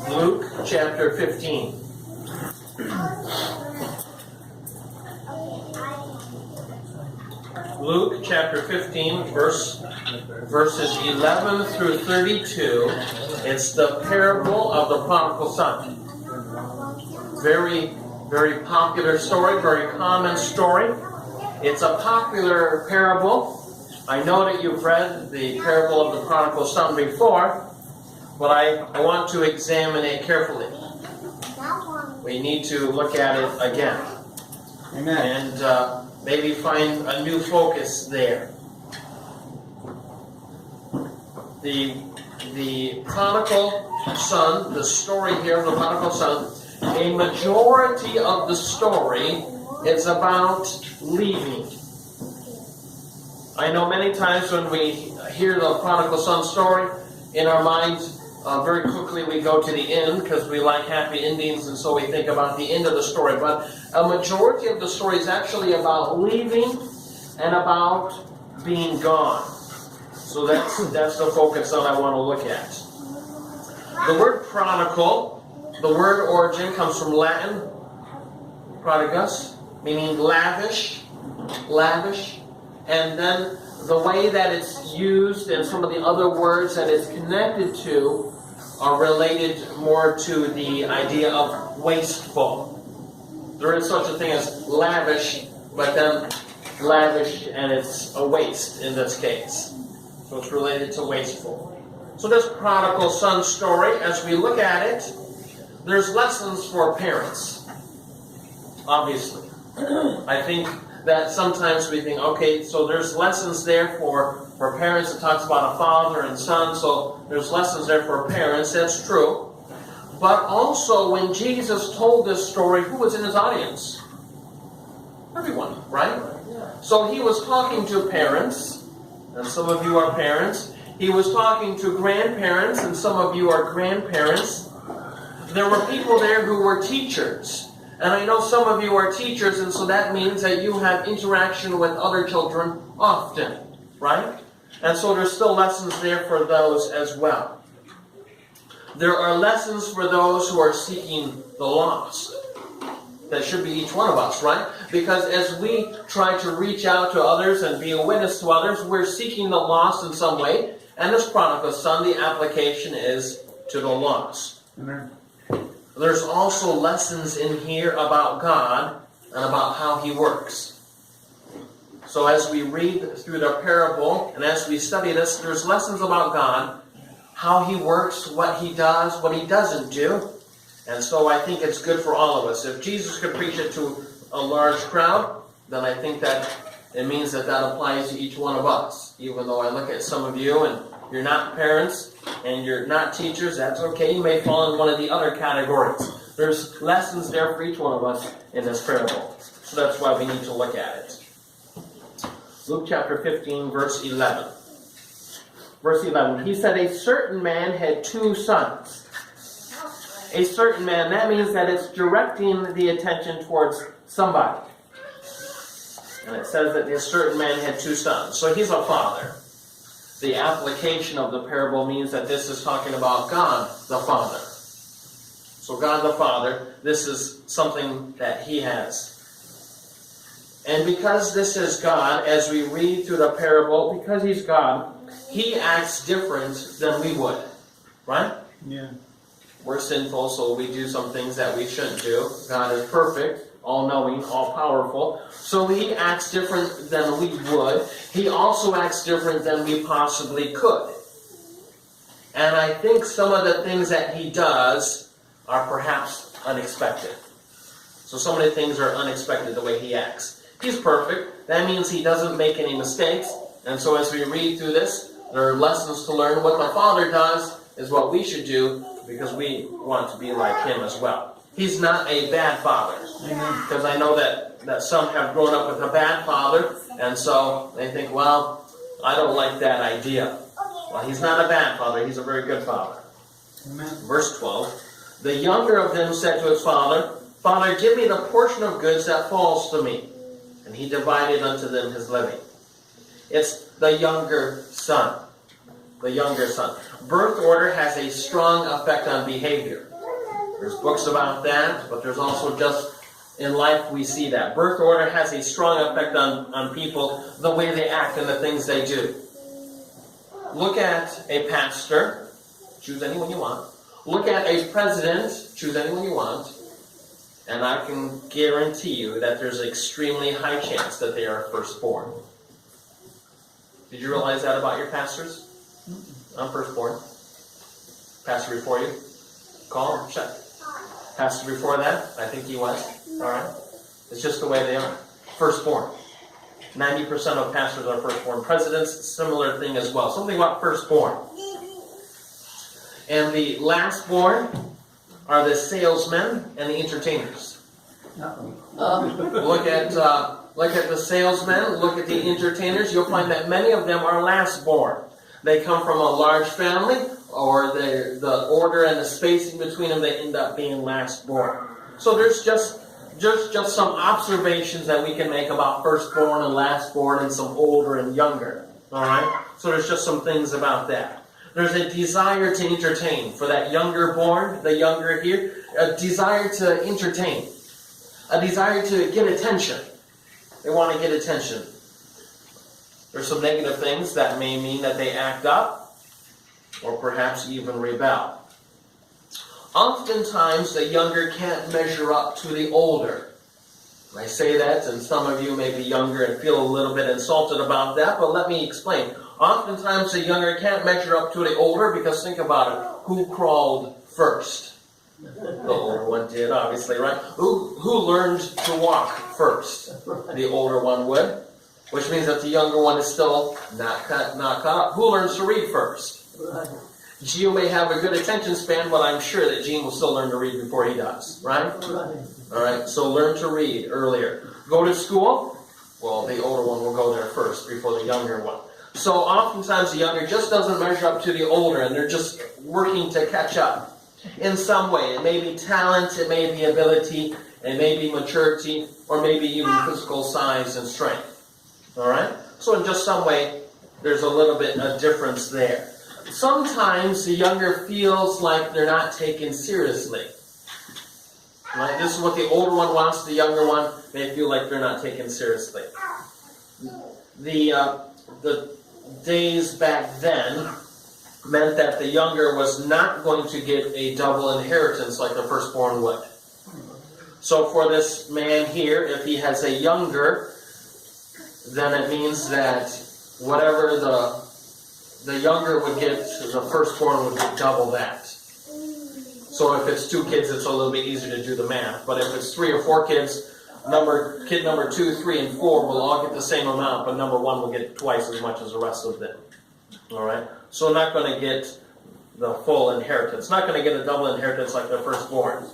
Luke chapter 15. Luke chapter 15, verses 11 through 32. It's the parable of the prodigal son. Very, very popular story, very common story. It's a popular parable. I know that you've read the parable of the prodigal son before, but I want to examine it carefully. We need to look at it again. Amen. And maybe find a new focus there. The prodigal son, the story here of the prodigal son, a majority of the story is about leaving. I know many times when we hear the prodigal son story, in our minds, very quickly we go to the end because we like happy endings, and so we think about the end of the story. But a majority of the story is actually about leaving and about being gone. So that's the focus that I want to look at. The word prodigal, the word origin comes from Latin, prodigus, meaning lavish, and then the way that it's used and some of the other words that it's connected to are related more to the idea of wasteful. There is such a thing as lavish, but then lavish and it's a waste in this case. So it's related to wasteful. So this prodigal son story, as we look at it, there's lessons for parents, obviously. I think that sometimes we think, okay, so there's lessons there for parents. It talks about a father and son, so there's lessons there for parents. That's true. But also, when Jesus told this story, who was in his audience? Everyone, right? So he was talking to parents, and some of you are parents. He was talking to grandparents, and some of you are grandparents. There were people there who were teachers. And I know some of you are teachers, and so that means that you have interaction with other children often, right? And so there's still lessons there for those as well. There are lessons for those who are seeking the lost. That should be each one of us, right? Because as we try to reach out to others and be a witness to others, we're seeking the lost in some way. And this prodigal son, the application is to the lost. Amen. There's also lessons in here about God and about how He works. So as we read through the parable and as we study this, there's lessons about God, how He works, what He does, what He doesn't do. And so I think it's good for all of us. If Jesus could preach it to a large crowd, then I think that it means that applies to each one of us. Even though I look at some of you and you're not parents and you're not teachers, that's okay. You may fall in one of the other categories. There's lessons there for each one of us in this parable. So that's why we need to look at it. Luke chapter 15, verse 11. Verse 11, he said, a certain man had 2 sons. A certain man, that means that it's directing the attention towards somebody. And it says that this certain man had 2 sons. So he's a father. The application of the parable means that this is talking about God the Father. So God the Father, this is something that He has. And because this is God, as we read through the parable, because He's God, He acts different than we would. Right? Yeah. We're sinful, so we do some things that we shouldn't do. God is perfect, all-knowing, all-powerful. So He acts different than we would. He also acts different than we possibly could. And I think some of the things that He does are perhaps unexpected. So some of the things are unexpected the way He acts. He's perfect. That means He doesn't make any mistakes. And so as we read through this, there are lessons to learn. What the Father does is what we should do because we want to be like Him as well. He's not a bad father. Because I know that some have grown up with a bad father, and so they think, well, I don't like that idea. Well, He's not a bad father. He's a very good father. Amen. Verse 12, the younger of them said to his father, Father, give me the portion of goods that falls to me. And He divided unto them his living. It's the younger son. the younger son. Birth order has a strong effect on behavior. There's books about that, but there's also just in life we see that. Birth order has a strong effect on people, the way they act and the things they do. Look at a pastor, choose anyone you want. Look at a president, choose anyone you want. And I can guarantee you that there's an extremely high chance that they are firstborn. Did you realize that about your pastors? I'm firstborn. Pastor before you? Call him, check. Pastor before that? I think he was. Alright? It's just the way they are. Firstborn. 90% of pastors are firstborn. Presidents, similar thing as well. Something about firstborn. And the lastborn are the salesmen and the entertainers. Look at the salesmen, look at the entertainers. You'll find that many of them are lastborn. They come from a large family, or the order and the spacing between them, they end up being lastborn. So there's just some observations that we can make about firstborn and lastborn and some older and younger. Alright? So there's just some things about that. There's a desire to entertain. For that younger born, the younger here, a desire to entertain. A desire to get attention. They want to get attention. There's some negative things that may mean that they act up, or perhaps even rebel. Oftentimes, the younger can't measure up to the older. I say that, and some of you may be younger and feel a little bit insulted about that, but let me explain. Oftentimes, the younger can't measure up to the older, because think about it. Who crawled first? The older one did, obviously, right? Who learned to walk first? The older one would. Which means that the younger one is still not caught up. Who learns to read first? Gio may have a good attention span, but I'm sure that Gene will still learn to read before he does, right? Alright, so learn to read earlier. Go to school? Well, the older one will go there first before the younger one. So oftentimes the younger just doesn't measure up to the older, and they're just working to catch up in some way. It may be talent, it may be ability, it may be maturity, or maybe even physical size and strength. Alright? So in just some way, there's a little bit of difference there. Sometimes the younger feels like they're not taken seriously. Right? This is what the older one wants. The younger one may feel like they're not taken seriously. The days back then meant that the younger was not going to get a double inheritance like the firstborn would. So for this man here, if he has a younger, then it means that whatever the younger would get, the firstborn would get double that. So if it's 2 kids, it's a little bit easier to do the math. But if it's 3 or 4 kids, kid number 2, 3, and 4 will all get the same amount, but number 1 will get twice as much as the rest of them. Alright? So not going to get the full inheritance. Not going to get a double inheritance like the firstborn.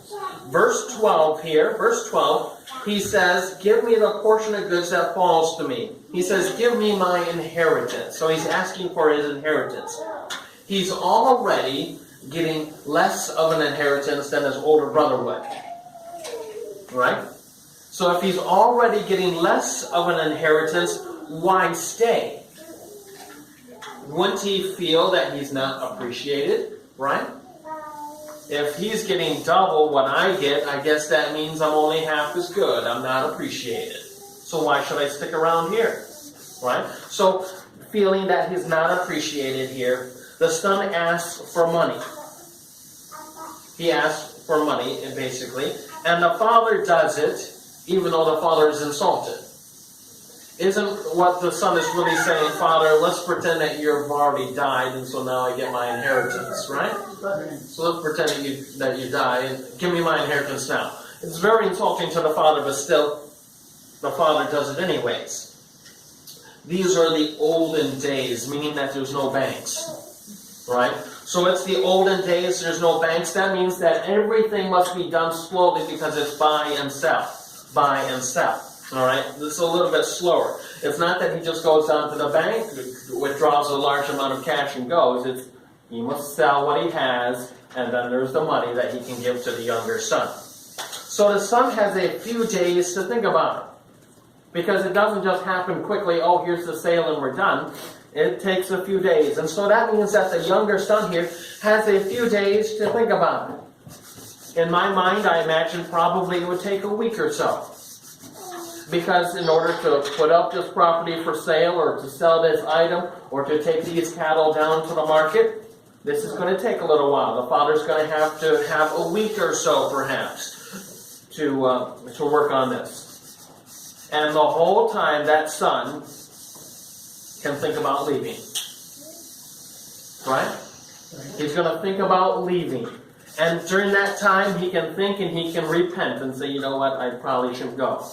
Verse 12 here, verse 12, he says, give me the portion of goods that falls to me. He says, give me my inheritance. So he's asking for his inheritance. He's already getting less of an inheritance than his older brother would. Right? So if he's already getting less of an inheritance, why stay? Wouldn't he feel that he's not appreciated? Right? If he's getting double what I get, I guess that means I'm only half as good. I'm not appreciated. So why should I stick around here? Right? So, feeling that he's not appreciated here, the son asks for money. He asks for money, basically. And the father does it, even though the father is insulted. Isn't what the son is really saying, Father, let's pretend that you've already died, and so now I get my inheritance, right? So let's pretend that you die, and give me my inheritance now. It's very insulting to the father, but still, the father does it anyways. These are the olden days, meaning that there's no banks, right? So it's the olden days, there's no banks. That means that everything must be done slowly because it's buy and sell. Buy and sell. Alright, this is a little bit slower. It's not that he just goes down to the bank, withdraws a large amount of cash and goes. It's he must sell what he has, and then there's the money that he can give to the younger son. So the son has a few days to think about it. Because it doesn't just happen quickly, oh, here's the sale and we're done. It takes a few days. And so that means that the younger son here has a few days to think about it. In my mind, I imagine probably it would take a week or so. Because in order to put up this property for sale or to sell this item or to take these cattle down to the market, this is going to take a little while. The father's going to have a week or so perhaps to work on this. And the whole time that son can think about leaving. Right? He's going to think about leaving. And during that time he can think and he can repent and say, you know what, I probably shouldn't go.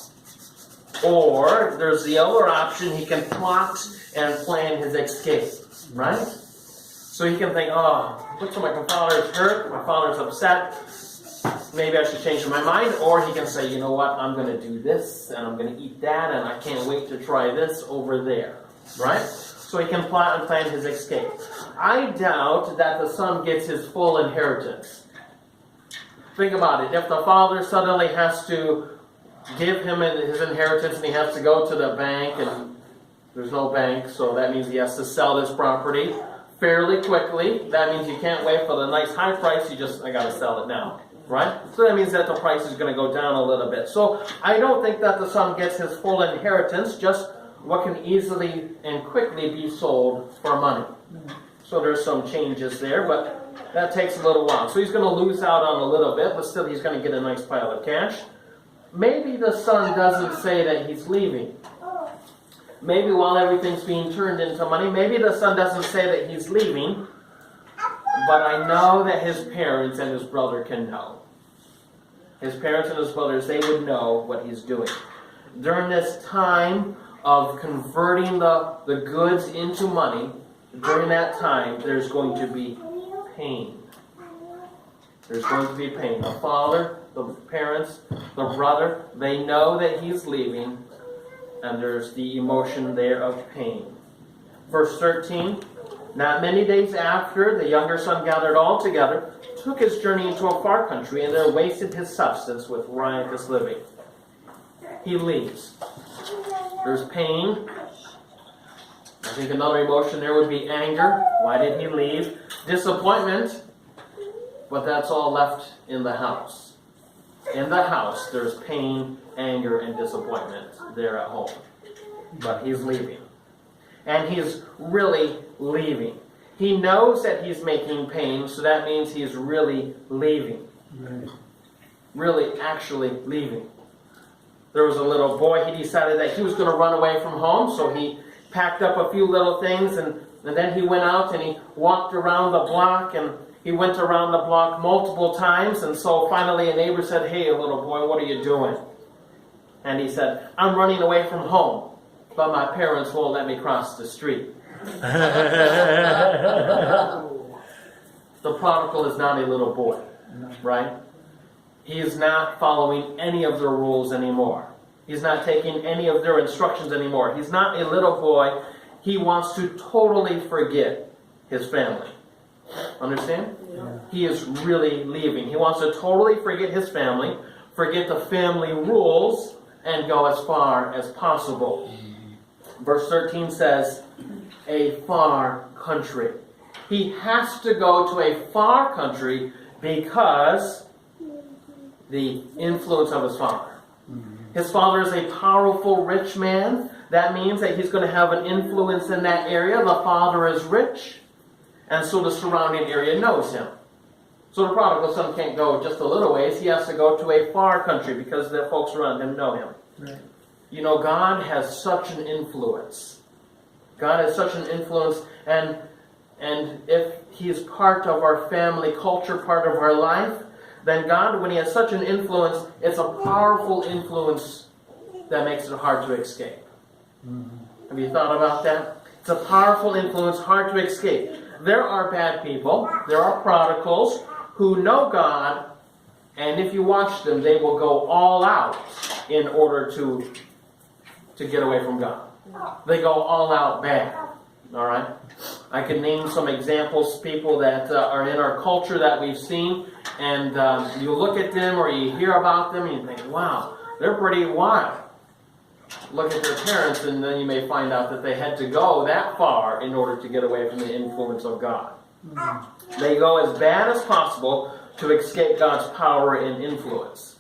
Or there's the other option, he can plot and plan his escape. Right? So he can think, oh, looks like my father's hurt, my father's upset. Maybe I should change my mind. Or he can say, you know what, I'm going to do this, and I'm going to eat that, and I can't wait to try this over there. Right? So he can plot and plan his escape. I doubt that the son gets his full inheritance. Think about it. If the father suddenly has to give him his inheritance and he has to go to the bank, and there's no bank, so that means he has to sell this property fairly quickly. That means you can't wait for the nice high price. I got to sell it now. Right? So that means that the price is going to go down a little bit. So I don't think that the son gets his full inheritance, just what can easily and quickly be sold for money. So there's some changes there, but that takes a little while. So he's going to lose out on a little bit, but still he's going to get a nice pile of cash. Maybe the son doesn't say that he's leaving. Maybe while everything's being turned into money, maybe the son doesn't say that he's leaving, but I know that his parents and his brother can know. His parents and his brothers, they would know what he's doing. During this time of converting the goods into money, during that time, there's going to be pain. There's going to be pain. The father, the parents, the brother, they know that he's leaving, and there's the emotion there of pain. Verse 13, not many days after, the younger son gathered all together, took his journey into a far country, and there wasted his substance with riotous living. He leaves. There's pain. I think another emotion there would be anger. Why did he leave? Disappointment. But that's all left in the house. In the house, there's pain, anger, and disappointment there at home. But he's leaving. And he's really leaving. He knows that he's making pain, so that means he's really leaving. Right. Really, actually leaving. There was a little boy, he decided that he was going to run away from home, so he packed up a few little things, and then he went out and he walked around the block, and he went around the block multiple times, and so finally a neighbor said, hey, little boy, what are you doing? And he said, I'm running away from home, but my parents won't let me cross the street. The prodigal is not a little boy, right? He is not following any of their rules anymore. He's not taking any of their instructions anymore. He's not a little boy. He wants to totally forget his family. Understand? Yeah. He is really leaving. He wants to totally forget his family, forget the family rules, and go as far as possible. Verse 13 says, a far country. He has to go to a far country because the influence of his father. His father is a powerful, rich man. That means that he's going to have an influence in that area. The father is rich, and so the surrounding area knows him. So the prodigal son can't go just a little ways. He has to go to a far country because the folks around him know him. Right. You know, God has such an influence. God has such an influence, and if He's part of our family culture, part of our life, then God, when He has such an influence, it's a powerful influence that makes it hard to escape. Mm-hmm. Have you thought about that? It's a powerful influence, hard to escape. There are bad people, there are prodigals who know God, and if you watch them, they will go all out in order to get away from God. They go all out bad. All right? I can name some examples, people that are in our culture that we've seen, and you look at them or you hear about them and you think, wow, they're pretty wild. look at their parents, and then you may find out that they had to go that far in order to get away from the influence of God. They go as bad as possible to escape God's power and influence.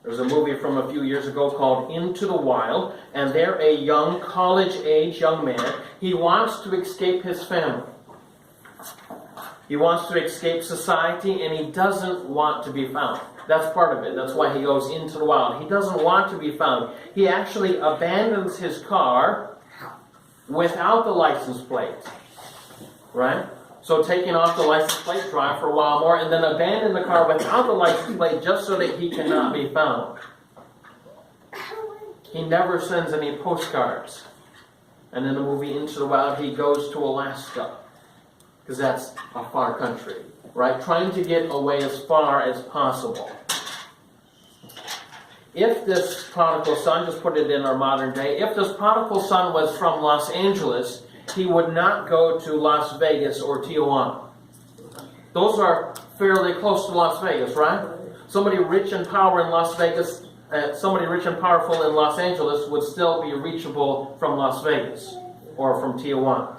There's a movie from a few years ago called Into the Wild, and there a young, college-age young man, he wants to escape his family. He wants to escape society, and he doesn't want to be found. That's part of it. That's why he goes into the wild. He doesn't want to be found. He actually abandons his car without the license plate. Right? So taking off the license plate, drive for a while more, and then abandon the car without the license plate just so that he cannot be found. He never sends any postcards. And in the movie Into the Wild, he goes to Alaska, because that's a far country, right? Trying to get away as far as possible. If this prodigal son, just put it in our modern day, if this prodigal son was from Los Angeles, he would not go to Las Vegas or Tijuana. Those are fairly close to Las Vegas, right? Somebody rich and powerful in Las Vegas, somebody rich and powerful in Los Angeles would still be reachable from Las Vegas or from Tijuana.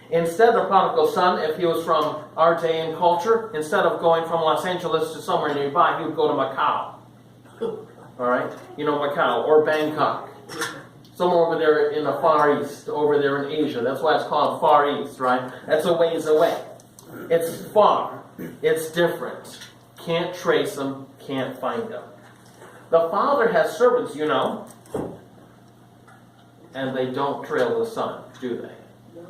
Instead, the prodigal son, if he was from our day and culture, instead of going from Los Angeles to somewhere nearby, he would go to Macau. All right? You know, Macau or Bangkok. Somewhere over there in the Far East, over there in Asia. That's why it's called Far East, right? That's a ways away. It's far. It's different. Can't trace them, can't find them. The father has servants, you know, and they don't trail the son, do they?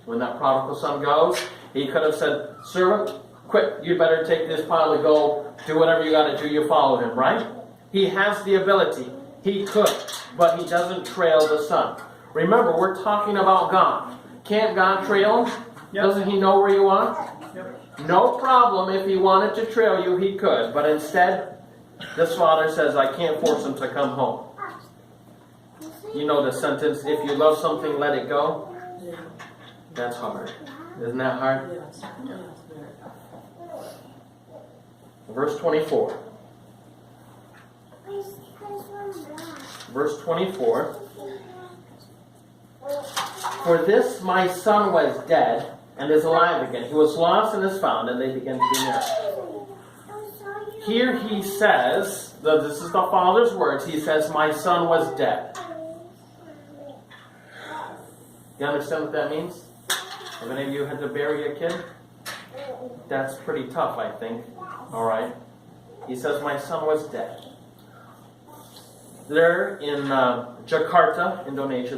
When that prodigal son goes, he could have said, servant, quick, you better take this pile of gold, do whatever you got to do, you follow him, right? He has the ability. He could, but he doesn't trail the son. Remember, we're talking about God. Can't God trail him? Yep. Doesn't he know where you are? Yep. No problem. If he wanted to trail you, he could. But instead, this father says, I can't force him to come home. You know the sentence, if you love something, let it go? That's hard. Isn't that hard? Verse 24. Verse 24. For this my son was dead and is alive again. He was lost and is found, and they begin to be married. Here he says, this is the father's words, he says, my son was dead. You understand what that means? Have any of you had to bury a kid? That's pretty tough, I think. Alright. He says, my son was dead. There in Jakarta, Indonesia,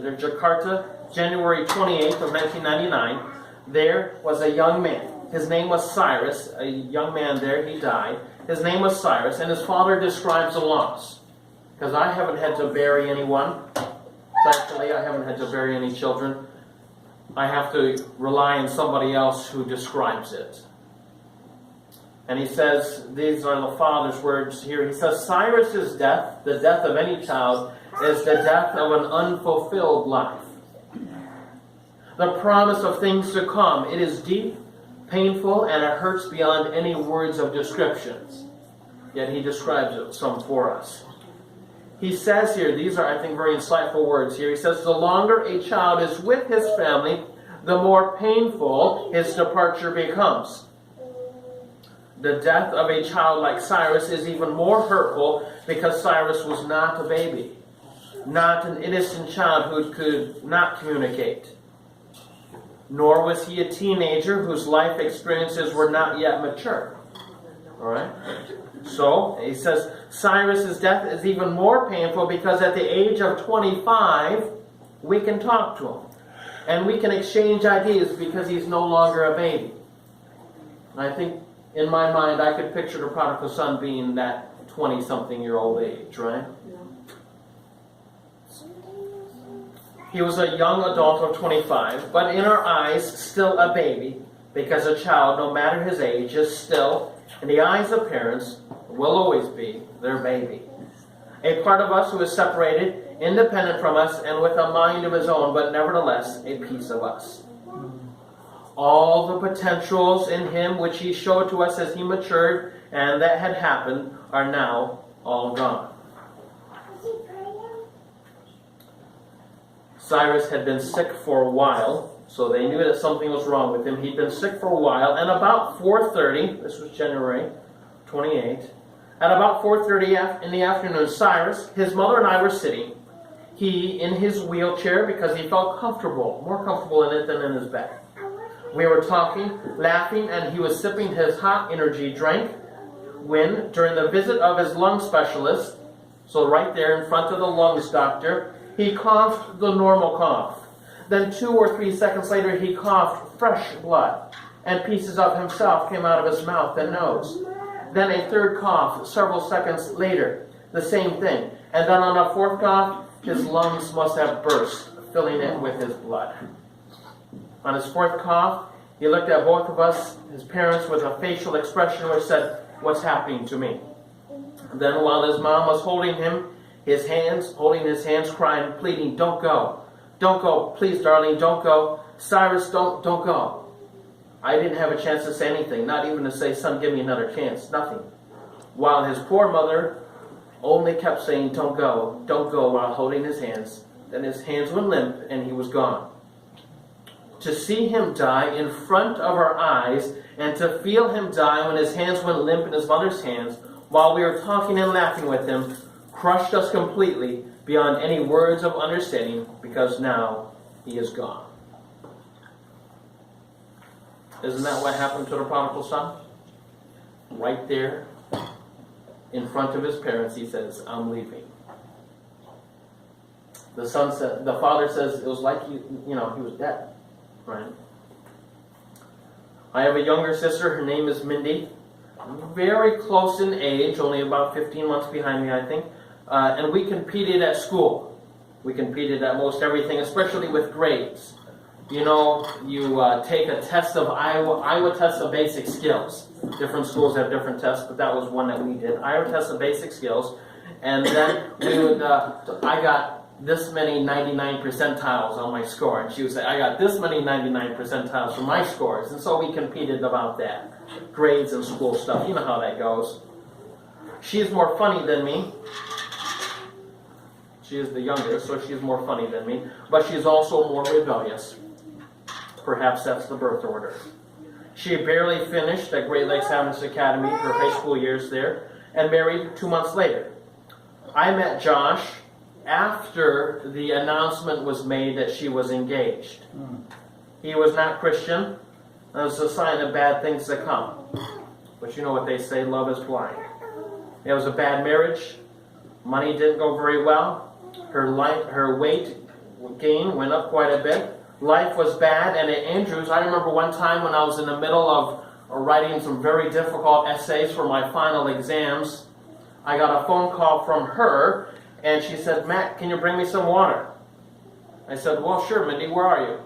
January 28th of 1999, there was a young man. His name was Cyrus. A young man there, he died. His name was Cyrus, and his father describes the loss. Because I haven't had to bury anyone. Thankfully, I haven't had to bury any children. I have to rely on somebody else who describes it. And he says, these are the father's words here. He says, Cyrus's death, the death of any child, is the death of an unfulfilled life. The promise of things to come. It is deep, painful, and it hurts beyond any words of descriptions. Yet he describes it some for us. He says here, these are, I think, very insightful words here. He says, the longer a child is with his family, the more painful his departure becomes. The death of a child like Cyrus is even more hurtful because Cyrus was not a baby, not an innocent child who could not communicate. Nor was he a teenager whose life experiences were not yet mature. All right? So, he says, Cyrus's death is even more painful because at the age of 25, we can talk to him. And we can exchange ideas because he's no longer a baby. And I think, in my mind, I could picture the prodigal son being that 20-something-year-old age, right? He was a young adult of 25, but in our eyes, still a baby, because a child, no matter his age, is still, in the eyes of parents, will always be their baby. A part of us who is separated, independent from us, and with a mind of his own, but nevertheless, a piece of us. All the potentials in him which he showed to us as he matured and that had happened are now all gone. Cyrus had been sick for a while, so they knew that something was wrong with him. He'd been sick for a while, and about 4:30, this was January 28, at about 4:30 in the afternoon, Cyrus, his mother and I were sitting. He in his wheelchair because he felt comfortable, more comfortable in it than in his bed. We were talking, laughing, and he was sipping his hot energy drink when, during the visit of his lung specialist, so right there in front of the lungs doctor, he coughed the normal cough. Then 2 or 3 seconds later, he coughed fresh blood, and pieces of himself came out of his mouth and nose. Then a third cough several seconds later, the same thing. And then on a fourth cough, his lungs must have burst, filling it with his blood. On his fourth cough, he looked at both of us, his parents, with a facial expression which said, "What's happening to me?" Then while his mom was holding his hands, crying, pleading, "Don't go. Don't go. Please, darling, don't go. Cyrus, don't go." I didn't have a chance to say anything, not even to say, "Son, give me another chance." Nothing. While his poor mother only kept saying, don't go, while holding his hands. Then his hands went limp and he was gone. To see him die in front of our eyes and to feel him die when his hands went limp in his mother's hands while we were talking and laughing with him crushed us completely beyond any words of understanding, because now he is gone. Isn't that what happened to the prodigal son? Right there in front of his parents, he says, "I'm leaving." The father says it was like he was dead, right? I have a younger sister. Her name is Mindy. Very close in age, only about 15 months behind me, I think. And we competed at school. We competed at most everything, especially with grades. You take a test of Iowa test of basic skills. Different schools have different tests, but that was one that we did. Iowa test of basic skills. And then I got this many 99 percentiles on my score. And she would say, "I got this many 99 percentiles for my scores." And so we competed about that. Grades and school stuff. You know how that goes. She's more funny than me. She is the younger, so she's more funny than me. But she's also more rebellious. Perhaps that's the birth order. She barely finished at Great Lakes Adventist Academy, her high school years there, and married 2 months later. I met Josh after the announcement was made that she was engaged. He was not Christian. It was a sign of bad things to come. But you know what they say, love is blind. It was a bad marriage. Money didn't go very well. Her weight gain went up quite a bit. Life was bad, and at Andrews, I remember one time when I was in the middle of writing some very difficult essays for my final exams, I got a phone call from her, and she said, "Matt, can you bring me some water?" I said, "Well, sure, Mindy, where are you?"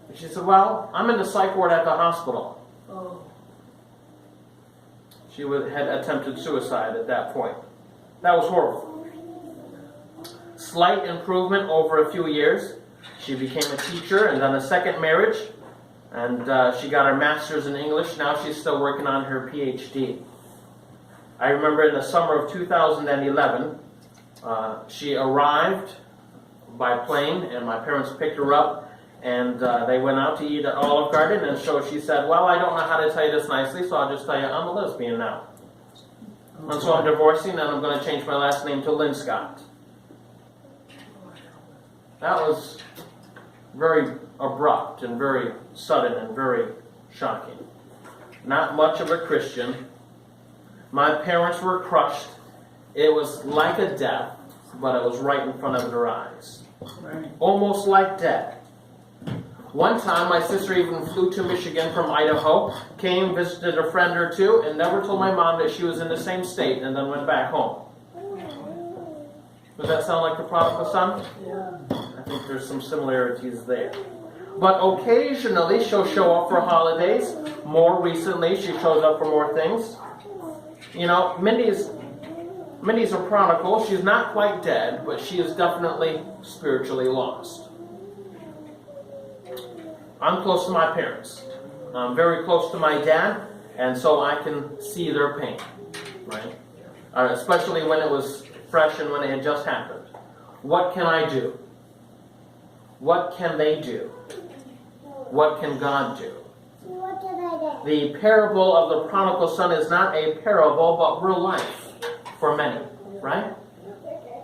And she said, "Well, I'm in the psych ward at the hospital." Oh. She had attempted suicide at that point. That was horrible. Slight improvement over a few years. She became a teacher and then a second marriage. And she got her master's in English. Now she's still working on her PhD. I remember in the summer of 2011, she arrived by plane, and my parents picked her up, and they went out to eat at Olive Garden, and so she said, "Well, I don't know how to tell you this nicely, so I'll just tell you I'm a lesbian now. And so I'm divorcing, and I'm going to change my last name to Lynn Scott." That was very abrupt and very sudden and very shocking. Not much of a Christian. My parents were crushed. It was like a death, but it was right in front of their eyes. Right. Almost like death. One time, my sister even flew to Michigan from Idaho, came, visited a friend or two, and never told my mom that she was in the same state, and then went back home. Does that sound like the prodigal son? Yeah. I think there's some similarities there. But occasionally, she'll show up for holidays. More recently, she shows up for more things. Mindy's a prodigal. She's not quite dead, but she is definitely spiritually lost. I'm close to my parents. I'm very close to my dad, and so I can see their pain, right? Especially when it was fresh and when it had just happened. What can I do? What can they do? What can God do? The parable of the prodigal son is not a parable, but real life for many, right?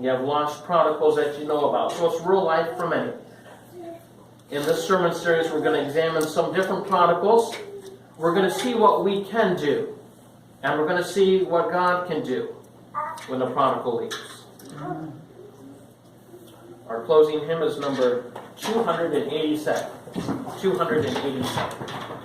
You have lost prodigals that you know about, so it's real life for many. In this sermon series, we're going to examine some different prodigals. We're going to see what we can do, and we're going to see what God can do when the prodigal leaves. Our closing hymn is number 287. 287.